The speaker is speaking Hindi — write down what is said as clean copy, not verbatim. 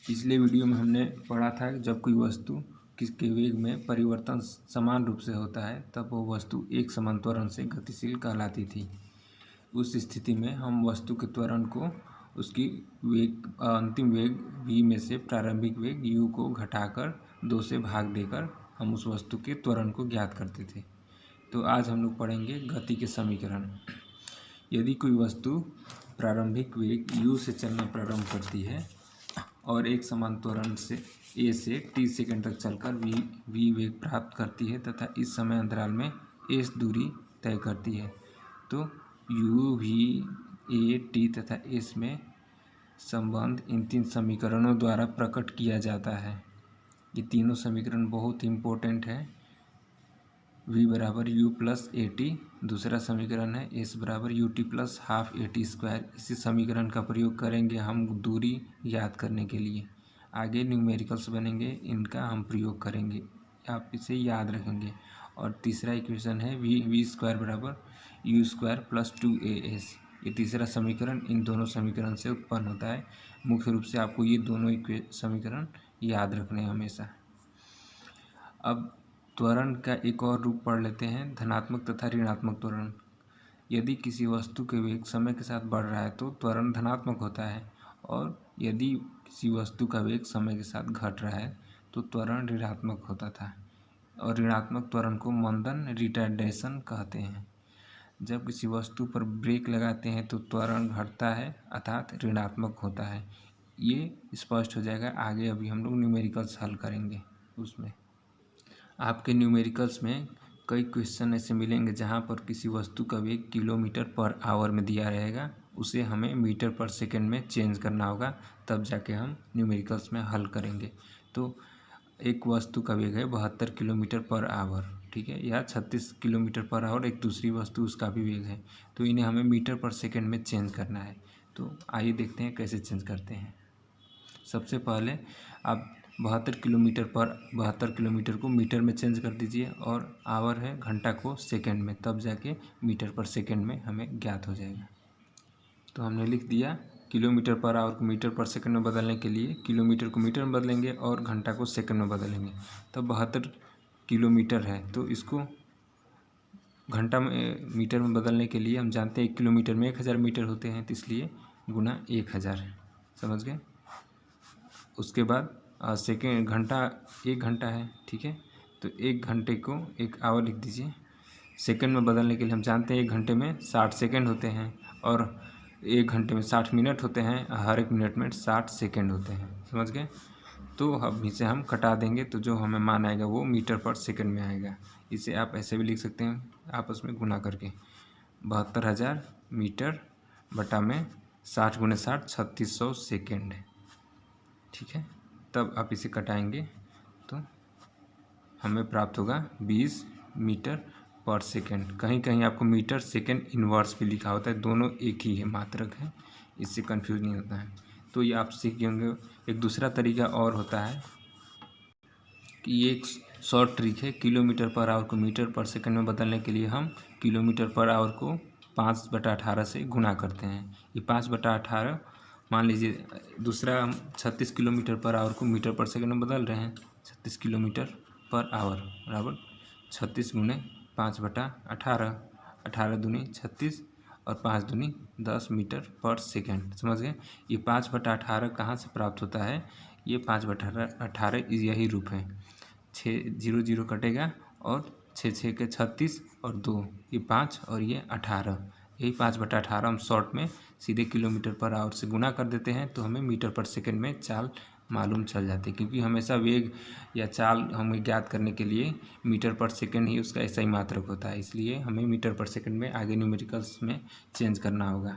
पिछले वीडियो में हमने पढ़ा था कि जब कोई वस्तु किसके वेग में परिवर्तन समान रूप से होता है तब वो वस्तु एक समान त्वरण से गतिशील कहलाती थी। उस स्थिति में हम वस्तु के त्वरण को उसकी अंतिम वेग v में से प्रारंभिक वेग u को घटाकर 2 से भाग देकर हम उस वस्तु के त्वरण को ज्ञात करते थे। तो आज हम लोग पढ़ेंगे गति के समीकरण। यदि कोई वस्तु प्रारंभिक वेग u से चलना प्रारंभ करती है और एक समान त्वरण से a से t सेकंड तक चलकर v वेग प्राप्त करती है तथा इस समय अंतराल में s दूरी तय करती है, तो u, v, a, t तथा s में संबंध इन 3 समीकरणों द्वारा प्रकट किया जाता है। ये तीनों समीकरण बहुत इम्पोर्टेंट है। v बराबर u प्लस ए टी, दूसरा समीकरण है s बराबर U T plus half A T square. इसी समीकरण का प्रयोग करेंगे हम दूरी याद करने के लिए। आगे न्यूमेरिकल्स बनेंगे, इनका हम प्रयोग करेंगे, आप इसे याद रखेंगे। और तीसरा इक्वेशन है v स्क्वायर बराबर यू स्क्वायर प्लस 2as। ये तीसरा समीकरण इन दोनों समीकरण से उत्पन्न होता है। मुख्य रूप से आपको ये दोनों समीकरण याद रखने हैं हमेशा। अब त्वरण का एक और रूप पढ़ लेते हैं, धनात्मक तथा ऋणात्मक त्वरण। यदि किसी वस्तु के वेग समय के साथ बढ़ रहा है तो त्वरण धनात्मक होता है, और यदि किसी वस्तु का वेग समय के साथ घट रहा है तो त्वरण ऋणात्मक होता था। और ऋणात्मक त्वरण को मंदन रिटार्डेशन कहते हैं। जब किसी वस्तु पर ब्रेक लगाते हैं तो त्वरण घटता है अर्थात ऋणात्मक होता है। ये स्पष्ट हो जाएगा आगे, अभी हम लोग न्यूमेरिकल्स हल करेंगे। उसमें आपके न्यूमेरिकल्स में कई क्वेश्चन ऐसे मिलेंगे जहाँ पर किसी वस्तु का वेग किलोमीटर पर आवर में दिया रहेगा, उसे हमें मीटर पर सेकंड में चेंज करना होगा, तब जाके हम न्यूमेरिकल्स में हल करेंगे। तो एक वस्तु का वेग है 72 किलोमीटर पर आवर, ठीक है, या 36 किलोमीटर पर आवर एक दूसरी वस्तु उसका भी वेग है, तो इन्हें हमें मीटर पर सेकंड में चेंज करना है। तो आइए देखते हैं कैसे चेंज करते हैं। सबसे पहले आप 72 किलोमीटर को मीटर में चेंज कर दीजिए, और आवर है घंटा को सेकंड में, तब जाके मीटर पर सेकंड में हमें ज्ञात हो जाएगा। तो हमने लिख दिया किलोमीटर पर आवर को मीटर पर सेकंड में बदलने के लिए किलोमीटर को मीटर में बदलेंगे और घंटा को सेकंड में बदलेंगे। तब 72 किलोमीटर है, तो इसको घंटा में मीटर में बदलने के लिए हम जानते हैं 1 किलोमीटर में 1000 मीटर होते हैं, तो इसलिए गुना 1000, समझ गए। उसके बाद सेकेंड घंटा 1 घंटा है, ठीक है, तो 1 घंटे को 1 आवर लिख दीजिए। सेकंड में बदलने के लिए हम जानते हैं 1 घंटे में 60 सेकंड होते हैं, और 1 घंटे में 60 मिनट होते हैं, हर एक मिनट में 60 सेकंड होते हैं, समझ गए। तो अब इसे हम कटा देंगे तो जो हमें मान आएगा वो मीटर पर सेकंड में आएगा। इसे आप ऐसे भी लिख सकते हैं आपस में गुना करके, 72,000 मीटर बटा में 60 गुणे 60 3600 सेकेंड, ठीक है। तब आप इसे कटाएंगे तो हमें प्राप्त होगा 20 मीटर पर सेकंड। कहीं कहीं आपको मीटर सेकंड इन्वर्स भी लिखा होता है, दोनों एक ही है, मात्रक है, इससे कंफ्यूज नहीं होता है। तो ये आप सीख होंगे। एक दूसरा तरीका और होता है कि ये एक शॉर्ट ट्रिक है, किलोमीटर पर आवर को मीटर पर सेकंड में बदलने के लिए हम किलोमीटर पर आवर को 5/18 से गुना करते हैं। ये 5/18 मान लीजिए, दूसरा हम 36 किलोमीटर पर आवर को मीटर पर सेकंड में बदल रहे हैं। 36 किलोमीटर पर आवर बराबर 36 गुने 5/18, 18 दूनी 36 और 5 दूनी 10 मीटर पर सेकंड, समझ गए। ये 5/18 कहाँ से प्राप्त होता है? ये 5/18 यही रूप है, 6 0 0 कटेगा और 6 के 36 और 2 ये 5 और ये 18, यही 5/18 हम शॉर्ट में सीधे किलोमीटर पर आवर से गुना कर देते हैं, तो हमें मीटर पर सेकंड में चाल मालूम चल जाती है। क्योंकि हमेशा वेग या चाल हमें ज्ञात करने के लिए मीटर पर सेकंड ही उसका ऐसा ही मात्रक होता है, इसलिए हमें मीटर पर सेकंड में आगे न्यूमेरिकल्स में चेंज करना होगा।